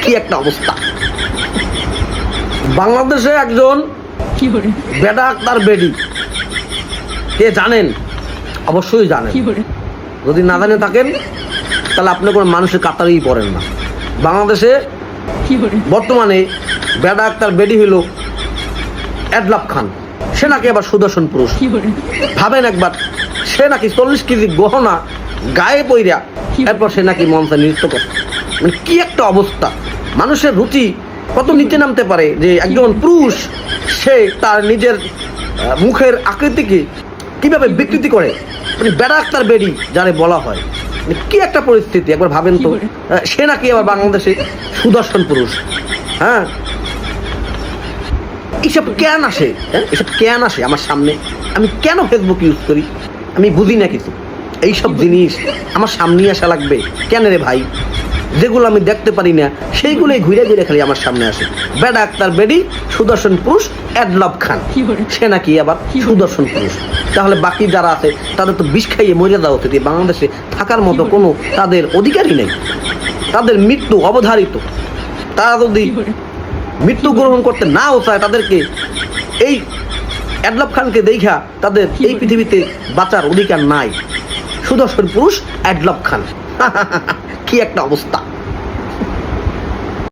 কি একটা অবস্থা। বাংলাদেশে একজন বেডা আক্তার বেডি, কে জানেন? অবশ্যই জানেন। যদি না জানে থাকেন তাহলে আপনি কোনো মানুষের কাতারেই পড়েন না। বাংলাদেশে বর্তমানে বেডা আক্তার বেডি হইল এডলাব খান। সে নাকি আবার সুদর্শন পুরুষ। ভাবেন একবার, সে নাকি 40 কেজি গহনা গায়ে পইরা এরপর সে নাকি মঞ্চে নৃত্য করে। মানে কি একটা অবস্থা। মানুষের রুচি কত নিচে নামতে পারে যে একজন পুরুষ সে তার নিজের মুখের আকৃতিকে কিভাবে বিকৃতি করে। মানে বেডা আক্তার বেডি যারে বলা হয়, মানে কি একটা পরিস্থিতি একবার ভাবেন তো। সে নাকি আবার বাংলাদেশে সুদর্শন পুরুষ। হ্যাঁ, এইসব কেন আসে? এসব কেন আসে আমার সামনে? আমি কেন ফেসবুক ইউজ করি আমি বুঝি না কিছু। এইসব জিনিস আমার সামনেই আসা লাগবে কেন রে ভাই? যেগুলো আমি দেখতে পারি না সেইগুলোই ঘুরে ঘুরে খালি আমার সামনে আসে। বেডা আক্তার বেডি, সুদর্শন পুরুষ এডলাব খান, সে নাকি আবার সুদর্শন পুরুষ। তাহলে বাকি যারা আছে তাদের তো বিষ খাইয়ে মরে যাওয়া উচিত। বাংলাদেশে থাকার মতো কোনো তাদের অধিকারই নেই। তাদের মৃত্যু অবধারিত। তারা যদি মৃত্যু গ্রহণ করতে নাও চায়, তাদেরকে এই এডলাব খানকে দেখা তাদের এই পৃথিবীতে বাঁচার অধিকার নাই। সুদর্শন পুরুষ এডলাব খান। কি একটা অবস্থা।